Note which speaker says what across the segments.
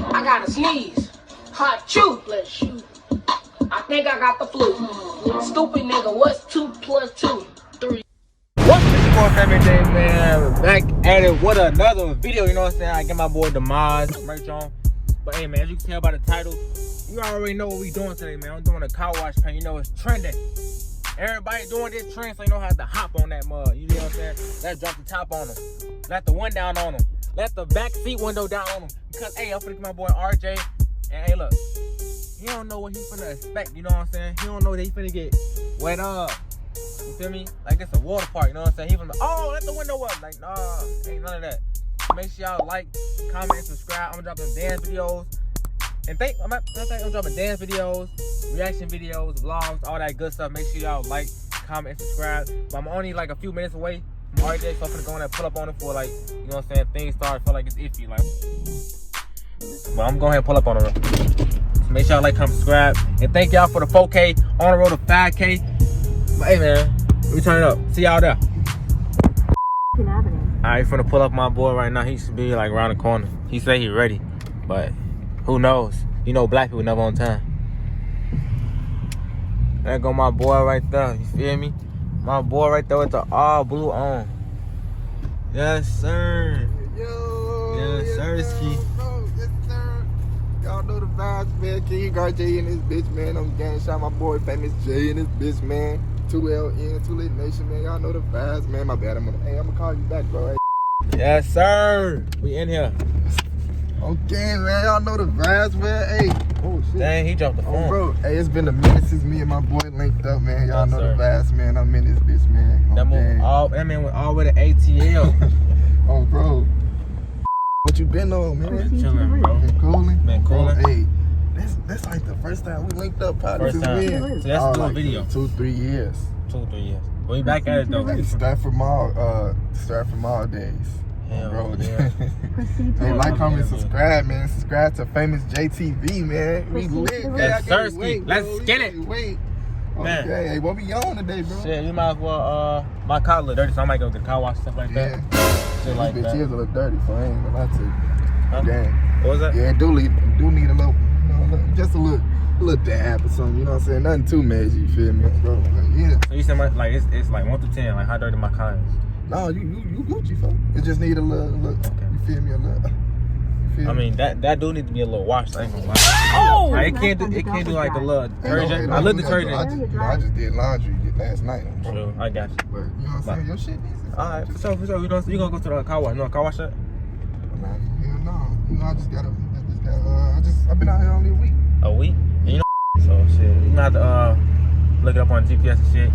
Speaker 1: I gotta sneeze. Hot chew. Let's shoot. I think I got the flu. Stupid nigga, what's 2 plus 2? 3.
Speaker 2: What's this boy family day, man? Back at it with another video, you know what I'm saying? I get my boy Demise merch on. But hey man, as you can tell by the title, you already know what we doing today, man. I'm doing a car wash paint, you know it's trending. Everybody doing this trend, so you know how to hop on that mug. You know what I'm saying? Let's drop the top on them. Let the window down on them. Let the back seat window down on them. Because hey, I'm finna get my boy RJ. And hey look, he don't know what he finna expect, you know what I'm saying? He don't know that he finna get wet up. You feel me? Like it's a water park, you know what I'm saying? He finna, oh, let the window up. Like, nah, ain't none of that. Make sure y'all like, comment, and subscribe. I'm dropping dance videos. And I'm dropping dance videos, reaction videos, vlogs, all that good stuff. Make sure y'all like, comment, and subscribe. But I'm only like a few minutes away from RJ, so I'm gonna go in and pull up on him for like, you know what I'm saying, things start to feel like it's iffy. Like, but I'm going ahead and pull up on him. So make sure y'all like, comment, subscribe. And thank y'all for the 4K, on the road to 5K. But hey man, let me turn it up. See y'all there. Alright, finna pull up my boy right now. He should be like around the corner. He say he ready, but who knows? You know black people never on time. There go my boy right there. You feel me? My boy right there with the all blue on. Yes, sir.
Speaker 3: Yo,
Speaker 2: yes, sir, Ski.
Speaker 3: Yes, sir. Y'all know the vibes, man. King RJ in this bitch, man. I'm gang shot my boy Famous J in this bitch, man. 2LN, Too Lit Nation, man. Y'all know the vibes, man. My bad. I'm gonna call you back, bro.
Speaker 2: Yes, sir. We in here.
Speaker 3: Okay, man. Y'all know the vibes, man. Hey. Oh, shit.
Speaker 2: Dang, he dropped the phone.
Speaker 3: Oh, bro. Hey, it's been a minute since me and my boy linked up, man. Y'all
Speaker 2: Yes,
Speaker 3: know
Speaker 2: sir.
Speaker 3: the vibes, man. I'm in this bitch, man.
Speaker 2: That man went all the way to ATL.
Speaker 3: Oh, bro. What you been on, man?
Speaker 2: Chilling, bro.
Speaker 3: Been cooling?
Speaker 2: Been cooling.
Speaker 3: Hey, that's like the first time we linked up, partners.
Speaker 2: First time.
Speaker 3: So
Speaker 2: So let's do a video.
Speaker 3: 2-3 years.
Speaker 2: 2-3 years. We back at it though.
Speaker 3: Like Stratford Mall days.
Speaker 2: Hell,
Speaker 3: Bro,
Speaker 2: yeah.
Speaker 3: hey, like, comment,
Speaker 2: Yeah,
Speaker 3: subscribe, man. Subscribe to Famous JTV, man. We lit, man.
Speaker 2: Yes,
Speaker 3: I can't
Speaker 2: Sirski.
Speaker 3: wait,
Speaker 2: Let's
Speaker 3: bro.
Speaker 2: get
Speaker 3: We
Speaker 2: it.
Speaker 3: can't Wait.
Speaker 2: Man.
Speaker 3: Okay, hey, what we on today, bro?
Speaker 2: Shit, you might as well, my car a little dirty, so I might go get a car wash, stuff like that. Shit like
Speaker 3: this bitch
Speaker 2: that.
Speaker 3: is a little dirty, so I ain't gonna lie to you.
Speaker 2: Huh?
Speaker 3: Gang.
Speaker 2: What was that?
Speaker 3: Yeah, do need a little, just a little dab or something, you know what I'm saying? Nothing too major, you feel me, bro? Like, yeah.
Speaker 2: So you said like it's like 1 to 10, like how dirty my car is.
Speaker 3: No, you Gucci, folks. It just need a little,
Speaker 2: Okay.
Speaker 3: you feel me, a little. You feel
Speaker 2: I
Speaker 3: me?
Speaker 2: mean that do need to be a little washed. I ain't gonna lie. Oh! Like, it can't do like the little detergent. I look detergent.
Speaker 3: I just did laundry last night.
Speaker 2: Sure, I got you.
Speaker 3: But you know what I'm saying? Your shit needs it.
Speaker 2: All right, for sure. You gonna go to the car wash? You know car wash that?
Speaker 3: Hell no. You know, I've been out here only a week.
Speaker 2: A week? And you know, so shit. You gonna have to look it up on GPS and shit.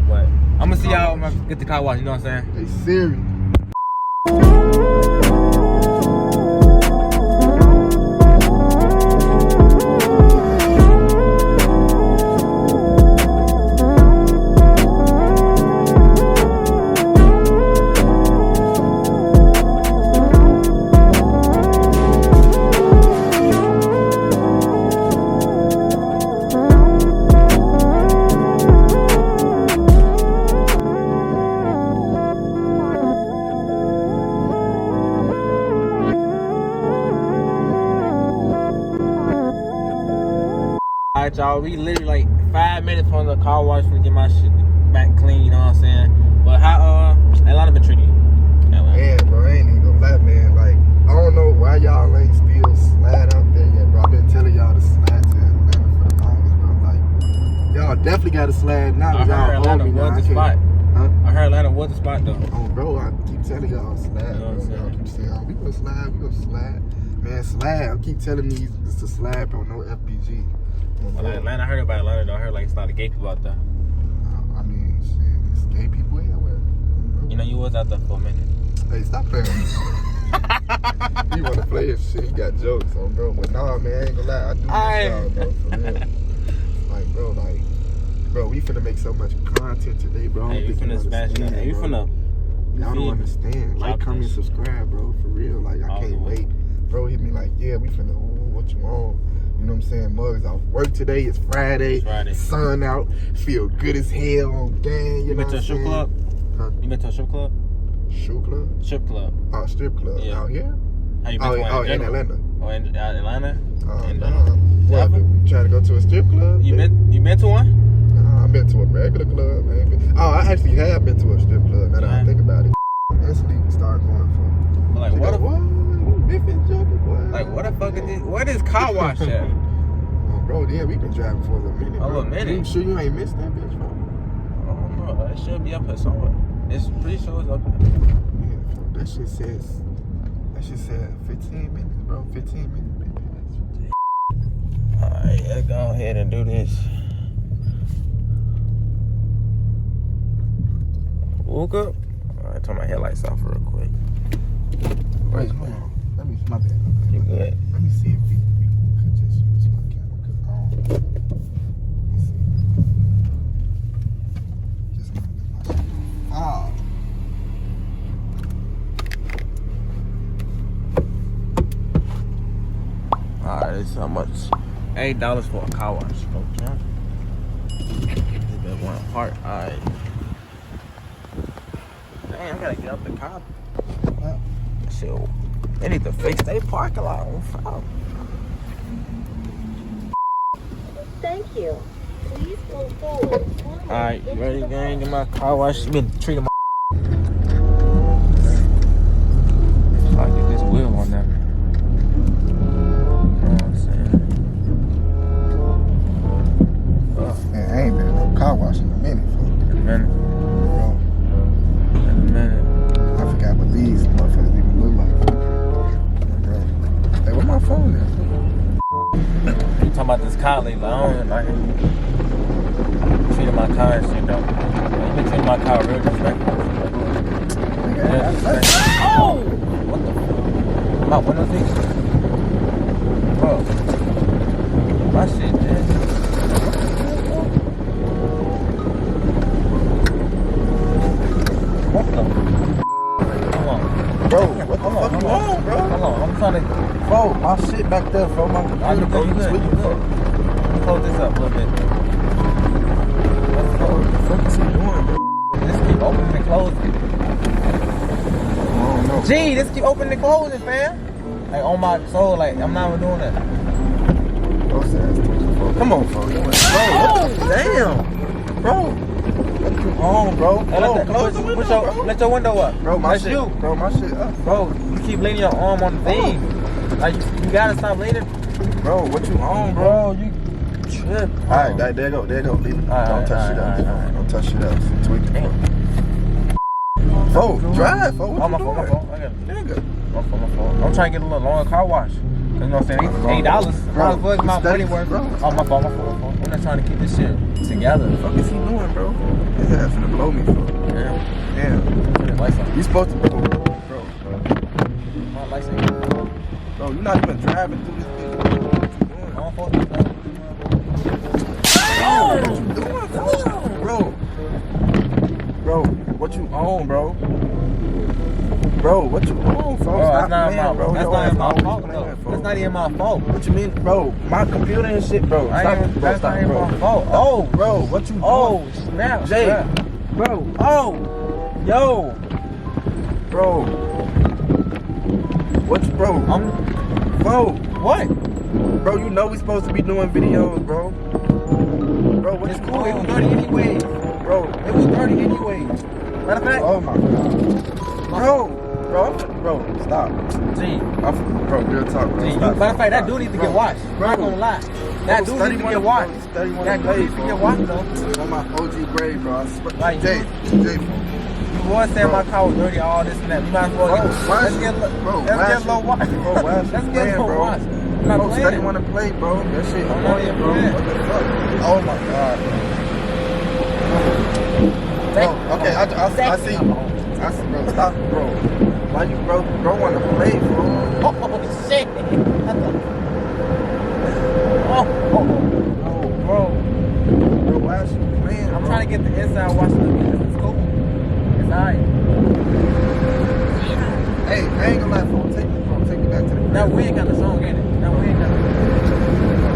Speaker 2: But I'm gonna see y'all when I get the car wash. You know what I'm saying?
Speaker 3: Hey, Siri.
Speaker 2: Alright, y'all, we literally like 5 minutes from the car wash to get my shit back clean, you know what I'm saying? But how Atlanta been treating you? Atlanta.
Speaker 3: Man, bro, I ain't even gonna lie, man. Like, I don't know why y'all ain't still slide out there yet, bro. I've been telling y'all to slide to Atlanta for the longest, bro. Like, y'all definitely got to slide now.
Speaker 2: I heard Atlanta was the spot.
Speaker 3: Huh?
Speaker 2: I heard Atlanta was the spot though.
Speaker 3: Oh, bro, I keep telling y'all slide.
Speaker 2: You know what I'm
Speaker 3: Bro.
Speaker 2: saying?
Speaker 3: Y'all keep saying, oh, we gonna slide. Man, slide. I keep telling these it's a slide, bro. No FBG.
Speaker 2: Well, like Atlanta, I heard about Atlanta though. I heard like it's a lot of gay people out there.
Speaker 3: I mean, shit, it's gay people everywhere. Bro.
Speaker 2: You know, you was out there for a minute.
Speaker 3: Hey, stop playing. You wanna play his shit? He got jokes on, bro. But nah, man, I ain't gonna lie. I do this, y'all, bro. For real. Bro, we finna make so much content today, bro.
Speaker 2: Hey, you finna smash that. Hey, you finna.
Speaker 3: Y'all don't understand. Like, comment, subscribe, bro. For real. Like, I can't wait. Bro, hit me like, yeah, we finna. Ooh, what you want? You know what I'm saying? Mugs off work today. It's Friday. Sun out. Feel good as hell on gang.
Speaker 2: You been to a strip club?
Speaker 3: Huh?
Speaker 2: You been to a strip club?
Speaker 3: Shoe club?
Speaker 2: Strip club.
Speaker 3: Oh, strip club.
Speaker 2: Yeah.
Speaker 3: Out here?
Speaker 2: How you been to one
Speaker 3: in Atlanta.
Speaker 2: Oh, in Atlanta?
Speaker 3: What, trying to go to a strip club?
Speaker 2: You been to one?
Speaker 3: I've been to a regular club, man. Oh, I actually have been to a strip club. Now that I think about it, instantly start going from.
Speaker 2: Like what?
Speaker 3: Like
Speaker 2: what the fuck is this? What is car wash at?
Speaker 3: Oh, bro, yeah, we been driving for a little minute.
Speaker 2: A little minute.
Speaker 3: You sure you ain't missed that bitch, bro?
Speaker 2: Oh, bro, it should be up here somewhere. It's pretty sure it's up here.
Speaker 3: Yeah, that shit said 15 minutes, bro. 15 minutes.
Speaker 2: Alright, let's go ahead and do this. Woke up. Alright, turn my headlights off real quick.
Speaker 3: Wait, let me, my bad.
Speaker 2: You good?
Speaker 3: Let me see if we could just use my camera, because I don't. Let's see. Just my shit. Oh.
Speaker 2: Alright, this is how much? $8 for a car wash. Okay. This been one part. Alright. Dang, I gotta get out the car. Shit, they need to fix their parking lot on fire.
Speaker 4: Thank you. Please go forward.
Speaker 2: Alright, you ready, gang? Get my car wash. You been treating my. I get this wheel on there. You know what I'm saying?
Speaker 3: Man, I ain't been in no car wash in a minute,
Speaker 2: In a minute.
Speaker 3: bro.
Speaker 2: In a minute.
Speaker 3: I forgot what these motherfuckers even look like. Bro. Hey, where my phone at?
Speaker 2: You talking about this car lately? I don't like treating my car and shit though. You been treating my car real disrespectful. Oh! What the fuck? My window fixed? Bro. My shit, man. What the? Come on.
Speaker 3: Bro, what the fuck you on, bro?
Speaker 2: Hold on, I'm trying to.
Speaker 3: Bro, my shit back there, bro. My computer, bro.
Speaker 2: You good, you good. Close this up a little bit.
Speaker 3: What the fuck is he doing, bro?
Speaker 2: This keep opening and closing.
Speaker 3: I don't know.
Speaker 2: Gee, this keep opening and closing, fam. Like on my soul, like I'm not even doing that.
Speaker 3: Come on, bro.
Speaker 2: Damn,
Speaker 3: Bro. What you on, bro? Bro, close the window, bro.
Speaker 2: Let your window up.
Speaker 3: Bro, my
Speaker 2: That's
Speaker 3: shit.
Speaker 2: you.
Speaker 3: Bro, my shit up.
Speaker 2: Bro, you keep leaning your arm on the thing. Like you gotta stop leaning.
Speaker 3: Bro, what you on,
Speaker 2: Bro,
Speaker 3: bro?
Speaker 2: you trip.
Speaker 3: Alright, there you go. Leave it. Don't touch shit up. Don't touch shit up. Tweak it. Bro, drive, bro. What
Speaker 2: My
Speaker 3: you
Speaker 2: phone.
Speaker 3: doing?
Speaker 2: I got it.
Speaker 3: Nigga.
Speaker 2: My phone. I'm trying to get a little longer car wash. You know what I'm saying? $8.
Speaker 3: Bro,
Speaker 2: Bro, my money worth.
Speaker 3: bro.
Speaker 2: Oh, my phone. I'm just trying to keep this shit together.
Speaker 3: What the fuck is he doing, bro? His ass finna blow me, bro. Damn.
Speaker 2: Put the lights on.
Speaker 3: You supposed to, bro.
Speaker 2: My lights ain't on.
Speaker 3: Bro, you not even driving through this thing. What you doing?
Speaker 2: I'm supposed to be
Speaker 3: Bro, what you on, bro? Bro, what you on, folks?
Speaker 2: Bro, that's not my fault. That's not even my
Speaker 3: Your ass
Speaker 2: fault,
Speaker 3: always
Speaker 2: though.
Speaker 3: playing,
Speaker 2: That's not even my fault.
Speaker 3: What you mean, bro? My computer and shit, bro.
Speaker 2: That's not even my fault. Oh,
Speaker 3: bro, what you doing?
Speaker 2: oh, snap,
Speaker 3: Jay,
Speaker 2: snap.
Speaker 3: bro,
Speaker 2: Oh, yo,
Speaker 3: bro. What you, bro? Bro,
Speaker 2: What?
Speaker 3: bro, you know we supposed to be doing videos, bro. Bro, what
Speaker 2: It's
Speaker 3: you
Speaker 2: cool. It was
Speaker 3: on?
Speaker 2: dirty anyways.
Speaker 3: Bro,
Speaker 2: It was dirty anyways. Matter of fact,
Speaker 3: oh my god. Bro, stop.
Speaker 2: G,
Speaker 3: Bro, real talk, bro.
Speaker 2: G,
Speaker 3: Stop.
Speaker 2: matter of fact, that dude needs to get washed.
Speaker 3: Bro.
Speaker 2: I'm not gonna lie. That dude needs to get washed. That dude needs to get washed though.
Speaker 3: On my OG grade, bro. I swear.
Speaker 2: Like,
Speaker 3: Jay,
Speaker 2: You was saying my car was dirty, all this and that. We might as well let's get a little wash.
Speaker 3: Bro, why is
Speaker 2: Let's
Speaker 3: you
Speaker 2: get a
Speaker 3: playing,
Speaker 2: little
Speaker 3: bro?
Speaker 2: wash. I'm not
Speaker 3: Bro, steady
Speaker 2: playing.
Speaker 3: wanna play, bro. That shit
Speaker 2: I'm not
Speaker 3: annoying,
Speaker 2: even
Speaker 3: bro.
Speaker 2: playing.
Speaker 3: What the fuck? Oh my god. Bro, okay, I see. I see, bro. Stop, bro. Why you, bro wanna play, bro?
Speaker 2: Oh shit! Oh, bro.
Speaker 3: Bro, why is you playing,
Speaker 2: I'm
Speaker 3: bro?
Speaker 2: trying to get the inside wash of the It's cool. It's alright.
Speaker 3: Hey, I ain't gonna lie, bro. Take me back to the
Speaker 2: That weird kind of song, ain't it? That weird kind of.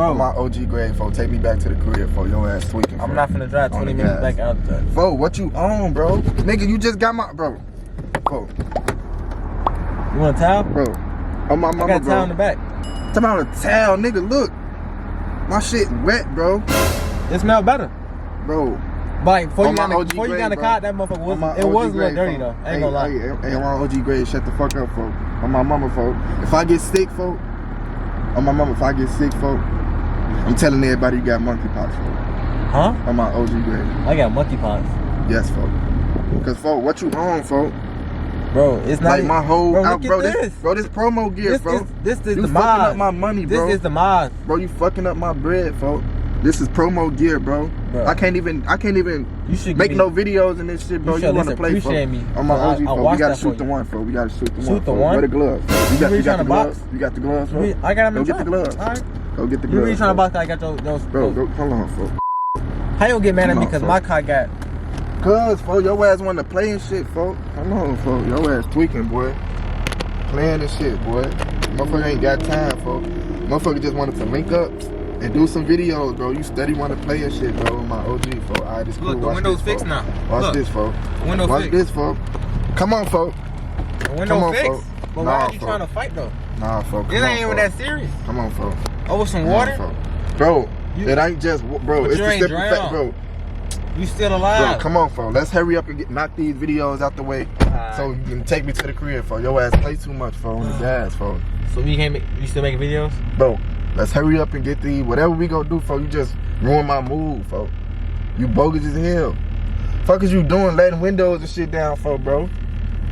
Speaker 2: Bro.
Speaker 3: On my OG grade, folks. Take me back to the crib, folks. Your ass tweaking,
Speaker 2: I'm not finna drive 20 minutes back out there.
Speaker 3: Folks, what you on, bro? Nigga, you just got my... Bro. Folks.
Speaker 2: You want a towel?
Speaker 3: Bro. On my mama,
Speaker 2: I got a
Speaker 3: bro.
Speaker 2: towel in the back.
Speaker 3: Talk about a towel, nigga. Look. My shit wet, bro.
Speaker 2: It smell better.
Speaker 3: Bro.
Speaker 2: But like, before
Speaker 3: On
Speaker 2: you
Speaker 3: my
Speaker 2: got
Speaker 3: OG
Speaker 2: in the
Speaker 3: grade,
Speaker 2: car,
Speaker 3: bro.
Speaker 2: that motherfucker
Speaker 3: On my
Speaker 2: was, it
Speaker 3: OG
Speaker 2: was a little
Speaker 3: grade,
Speaker 2: dirty
Speaker 3: folks.
Speaker 2: though. I ain't gonna lie.
Speaker 3: Hey, on my OG grade, shut the fuck up, folks. On my mama, folks. If I get sick, folks. On my mama, if I get sick, folks. I'm telling everybody you got monkeypox, folks.
Speaker 2: Huh?
Speaker 3: On my OG grade.
Speaker 2: I got monkeypox.
Speaker 3: Yes, folks. Because, folks, what you on, folks?
Speaker 2: Bro, it's not
Speaker 3: Like my whole
Speaker 2: bro,
Speaker 3: out,
Speaker 2: look
Speaker 3: bro.
Speaker 2: at this.
Speaker 3: This promo gear, bro.
Speaker 2: This is
Speaker 3: You
Speaker 2: the
Speaker 3: fucking
Speaker 2: mod.
Speaker 3: up my money, bro.
Speaker 2: This is the mod.
Speaker 3: Bro, you fucking up my bread, folks. This is promo gear, bro. I can't even
Speaker 2: You should
Speaker 3: make no videos in this shit, bro. You want to play,
Speaker 2: appreciate
Speaker 3: folks.
Speaker 2: me.
Speaker 3: On my OG,
Speaker 2: I
Speaker 3: folks. We
Speaker 2: watched
Speaker 3: gotta
Speaker 2: that
Speaker 3: shoot
Speaker 2: for
Speaker 3: the
Speaker 2: you.
Speaker 3: one, folks. We gotta shoot the one.
Speaker 2: Shoot the
Speaker 3: folks.
Speaker 2: one?
Speaker 3: Where the gloves?
Speaker 2: You
Speaker 3: You
Speaker 2: really
Speaker 3: got
Speaker 2: tryna
Speaker 3: the gloves?
Speaker 2: box?
Speaker 3: You got the gloves, folks?
Speaker 2: I got them in
Speaker 3: Go get the gloves.
Speaker 2: Alright.
Speaker 3: Go get the
Speaker 2: You really
Speaker 3: gloves.
Speaker 2: trying to
Speaker 3: folks.
Speaker 2: box? I got those.
Speaker 3: Bro, go, hold on, folks.
Speaker 2: How you gonna get mad at me?
Speaker 3: Come on,
Speaker 2: Because
Speaker 3: folks.
Speaker 2: my car got.
Speaker 3: Cuz, folks, your ass want to play and shit, folks. Come on, folks. Your ass tweaking, boy. Playing and shit, boy. Motherfucker ain't got time, folks. Motherfucker just wanted to link up and do some videos, bro. You steady want to play and shit, bro. On my OG, folks. Alright, this cool.
Speaker 2: Look, the
Speaker 3: Watch
Speaker 2: window's
Speaker 3: this,
Speaker 2: fixed
Speaker 3: folks.
Speaker 2: now.
Speaker 3: Watch
Speaker 2: Look.
Speaker 3: this, folks.
Speaker 2: The window
Speaker 3: Watch
Speaker 2: fixed.
Speaker 3: this, folks. Come on, folks.
Speaker 2: The
Speaker 3: Come
Speaker 2: window
Speaker 3: on,
Speaker 2: fixed.
Speaker 3: folks.
Speaker 2: But
Speaker 3: Nah,
Speaker 2: why are you
Speaker 3: folks.
Speaker 2: trying to fight though?
Speaker 3: Nah, folks.
Speaker 2: This
Speaker 3: Come
Speaker 2: ain't
Speaker 3: on,
Speaker 2: even
Speaker 3: folks.
Speaker 2: that serious.
Speaker 3: Come on, folks.
Speaker 2: Over some
Speaker 3: Come on,
Speaker 2: water?
Speaker 3: folks. Bro,
Speaker 2: You-
Speaker 3: it ain't just, bro.
Speaker 2: But
Speaker 3: It's
Speaker 2: you
Speaker 3: the
Speaker 2: ain't
Speaker 3: simple fact,
Speaker 2: drowned.
Speaker 3: bro.
Speaker 2: You still
Speaker 3: Bro,
Speaker 2: alive?
Speaker 3: come on, folks. Let's hurry up and knock these videos out the way, so you can take me to the crib, folks. Your ass play too much, folks. On the gas, folks.
Speaker 2: So you still making videos?
Speaker 3: Bro, let's hurry up and get the whatever we gonna do, folks. You just ruin my mood, folks. You bogus as hell. Fuck is you doing, letting windows and shit down, folks, bro?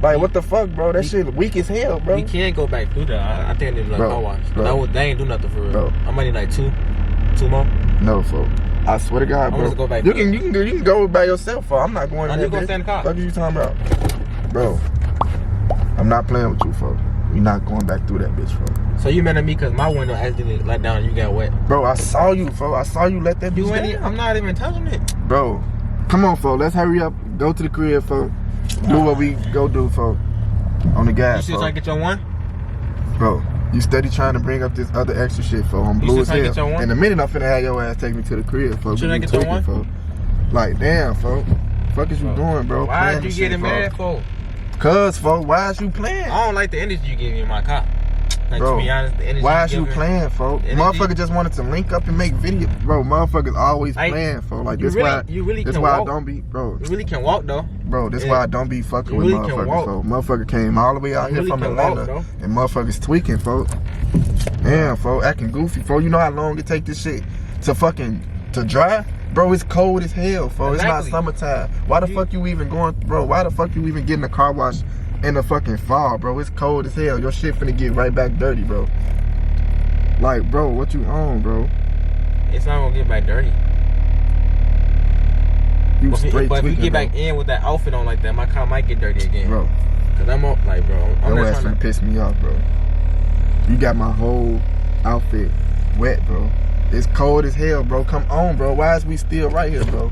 Speaker 3: Like, what the fuck, bro? That shit weak as hell, bro.
Speaker 2: We can't go back through that. I think I need to like
Speaker 3: Bro,
Speaker 2: car wash.
Speaker 3: bro.
Speaker 2: They ain't do nothing for real.
Speaker 3: Bro.
Speaker 2: I might need like two more.
Speaker 3: No, folks. I swear to God,
Speaker 2: I'm
Speaker 3: bro.
Speaker 2: gonna go back
Speaker 3: You
Speaker 2: there.
Speaker 3: can go by yourself, folks. I'm not going
Speaker 2: I'm
Speaker 3: there.
Speaker 2: just gonna stay in the car.
Speaker 3: Fuck is you talking about, bro? I'm not playing with you, folks. We not going back through that bitch, folks.
Speaker 2: So you mad at me because my window accidentally let down and you got wet?
Speaker 3: Bro, I saw you, folks. I saw you let that bitch down.
Speaker 2: I'm not even touching it.
Speaker 3: Bro, come on, folks. Let's hurry up. Go to the crib, folks. Do what we go do, folks. On the
Speaker 2: You
Speaker 3: gas,
Speaker 2: still trying
Speaker 3: folks.
Speaker 2: to get your one?
Speaker 3: Bro, you steady trying to bring up this other extra shit, folks. I'm blue
Speaker 2: still
Speaker 3: as
Speaker 2: trying to get your
Speaker 3: hell.
Speaker 2: one?
Speaker 3: In a minute, I'm finna have your ass take me to the crib, folks.
Speaker 2: You
Speaker 3: We
Speaker 2: trying
Speaker 3: be
Speaker 2: to get your
Speaker 3: tweaking,
Speaker 2: one?
Speaker 3: folks. Like, damn, folks. Fuck is you doing, bro?
Speaker 2: Why
Speaker 3: Playing
Speaker 2: did you
Speaker 3: this
Speaker 2: get
Speaker 3: shit,
Speaker 2: mad
Speaker 3: folks.
Speaker 2: for?
Speaker 3: Cuz, folks, why is you playing?
Speaker 2: I don't like the energy you give me in my car. Like,
Speaker 3: Bro,
Speaker 2: to be honest, the energy
Speaker 3: why is
Speaker 2: you
Speaker 3: you
Speaker 2: give me-
Speaker 3: playing, folks?
Speaker 2: Energy-
Speaker 3: Motherfucker just wanted to link up and make videos. Bro, motherfuckers always
Speaker 2: Like,
Speaker 3: playing, folks. Like,
Speaker 2: you
Speaker 3: this
Speaker 2: really-
Speaker 3: why,
Speaker 2: you really
Speaker 3: this
Speaker 2: can
Speaker 3: why I
Speaker 2: walk.
Speaker 3: don't be, bro.
Speaker 2: You really can walk though.
Speaker 3: Bro, this
Speaker 2: Yeah.
Speaker 3: why I don't be fucking
Speaker 2: You
Speaker 3: with
Speaker 2: really can
Speaker 3: motherfuckers,
Speaker 2: walk.
Speaker 3: folks. Motherfucker came all the way out
Speaker 2: You
Speaker 3: here
Speaker 2: really
Speaker 3: from
Speaker 2: can walk,
Speaker 3: Atlanta,
Speaker 2: though.
Speaker 3: and motherfuckers tweaking, folks. Damn, folks, acting goofy, folks. You know how long it take this shit to dry? Bro, it's cold as hell, folks.
Speaker 2: Exactly.
Speaker 3: It's not summertime. Why the fuck you even going, bro? Why the fuck you even getting a car wash in the fucking fall, bro? It's cold as hell. Your shit finna get right back dirty, bro. Like, bro, what you on, bro?
Speaker 2: It's not gonna get back dirty.
Speaker 3: You
Speaker 2: But
Speaker 3: straight
Speaker 2: if you
Speaker 3: tweaking,
Speaker 2: get back
Speaker 3: bro.
Speaker 2: in with that outfit on like that, my car might get dirty again.
Speaker 3: Bro.
Speaker 2: Cause I'm up, like, bro. I'm
Speaker 3: Your
Speaker 2: not
Speaker 3: ass
Speaker 2: trying
Speaker 3: finna
Speaker 2: to.
Speaker 3: piss me off, bro. You got my whole outfit wet, bro. It's cold as hell, bro. Come on, bro. Why is we still right here, bro?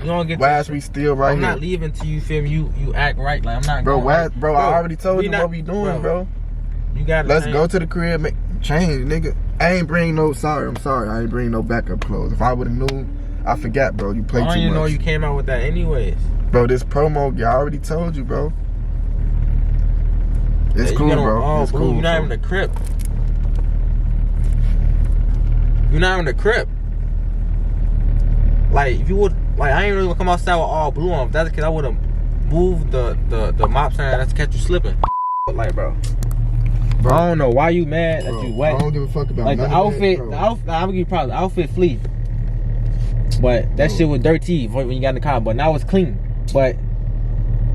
Speaker 2: You don't get.
Speaker 3: Why is we still right
Speaker 2: I'm
Speaker 3: here?
Speaker 2: not leaving till you feel me. You act right. Like I'm not.
Speaker 3: Bro,
Speaker 2: going,
Speaker 3: why,
Speaker 2: like,
Speaker 3: bro, I already told you what we doing, bro.
Speaker 2: You gotta.
Speaker 3: Let's
Speaker 2: change.
Speaker 3: go to the crib, make change, nigga. I ain't bring no, I'm sorry. I ain't bring no backup clothes. If I would've knew, I forgot, bro. You played
Speaker 2: I
Speaker 3: too
Speaker 2: don't even know
Speaker 3: much.
Speaker 2: you came out with that anyways.
Speaker 3: Bro, this promo, I already told you, bro. It's
Speaker 2: Yeah,
Speaker 3: cool,
Speaker 2: you got on
Speaker 3: bro.
Speaker 2: all
Speaker 3: It's
Speaker 2: blue.
Speaker 3: cool.
Speaker 2: You're not
Speaker 3: bro.
Speaker 2: even the crib. You're not even the crib. Like if you would, like I ain't really gonna come outside with all blue on. If that's the case, I would've moved the mop sign that's catch you slipping. But like, bro, I don't know why you mad that
Speaker 3: Bro,
Speaker 2: you wet.
Speaker 3: I don't give a fuck about
Speaker 2: Like the
Speaker 3: none of that,
Speaker 2: outfit,
Speaker 3: bro.
Speaker 2: I'm gonna give you probably the outfit flee. But that shit was dirty when you got in the car. But now it's clean. But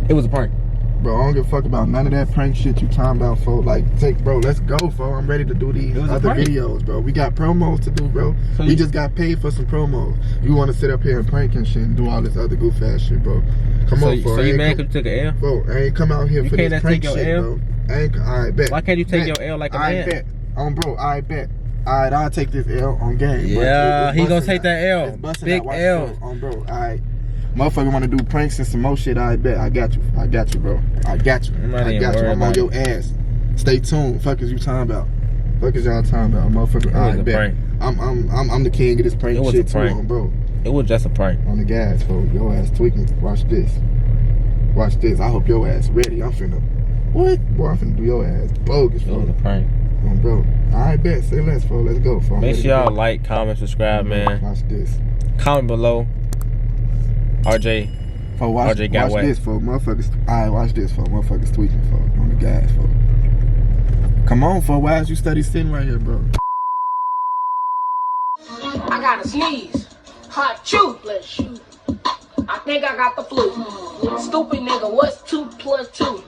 Speaker 2: it was a prank.
Speaker 3: Bro, I don't give a fuck about none of that prank shit you talking about, folks. Like, bro, let's go, folks. I'm ready to do these
Speaker 2: It was a
Speaker 3: other
Speaker 2: prank.
Speaker 3: videos, bro. We got promos to do, bro.
Speaker 2: So
Speaker 3: we
Speaker 2: you-
Speaker 3: just got paid for some promos. You want to sit up here and prank and shit and do all this other goof ass shit, bro. Come on, folks.
Speaker 2: So you mad because you took an L?
Speaker 3: Bro, I ain't come out here
Speaker 2: You
Speaker 3: for
Speaker 2: can't
Speaker 3: this
Speaker 2: just
Speaker 3: prank
Speaker 2: take your
Speaker 3: shit,
Speaker 2: L?
Speaker 3: bro. I ain't, I bet.
Speaker 2: Why can't you take
Speaker 3: Bet.
Speaker 2: your L like a
Speaker 3: I
Speaker 2: man?
Speaker 3: bet. Bro, I bet. Alright, I'll take this L on game.
Speaker 2: Yeah, he gonna take that L.
Speaker 3: It's busting
Speaker 2: Big
Speaker 3: out. Watch
Speaker 2: L.
Speaker 3: this, bro. Alright. Motherfucker wanna do pranks and some more shit, I bet. I got you, bro. I got you.
Speaker 2: I'm not
Speaker 3: I
Speaker 2: even
Speaker 3: got you.
Speaker 2: worried
Speaker 3: I'm on
Speaker 2: about
Speaker 3: your ass. Stay tuned. Fuck is you talking about? Fuck is y'all talking about? Motherfucker,
Speaker 2: It was
Speaker 3: I
Speaker 2: a
Speaker 3: bet.
Speaker 2: prank.
Speaker 3: I'm the king of this prank
Speaker 2: It was
Speaker 3: shit
Speaker 2: a prank.
Speaker 3: too, bro.
Speaker 2: It was just a prank.
Speaker 3: On the gas, folks. Your ass tweaking. Watch this. Watch this. I hope your ass ready. I'm finna. What? Boy, I'm finna do your ass bogus,
Speaker 2: It was
Speaker 3: folks.
Speaker 2: a prank.
Speaker 3: Bro. Alright, bet. Say less, folks. Let's go, folks.
Speaker 2: Make sure y'all like, comment, subscribe, man.
Speaker 3: Watch this.
Speaker 2: Comment below. RJ.
Speaker 3: Folks, watch,
Speaker 2: RJ got
Speaker 3: watch
Speaker 2: wet.
Speaker 3: this, folks. Motherfuckers. Alright, watch this, folks. Motherfuckers tweaking, folks. On the gas, folks. Come on, folks. Why is you steady sitting right here, bro?
Speaker 1: I gotta sneeze. Hot chew. Let's shoot. I think I got the flu. Stupid nigga, what's 2 + 2?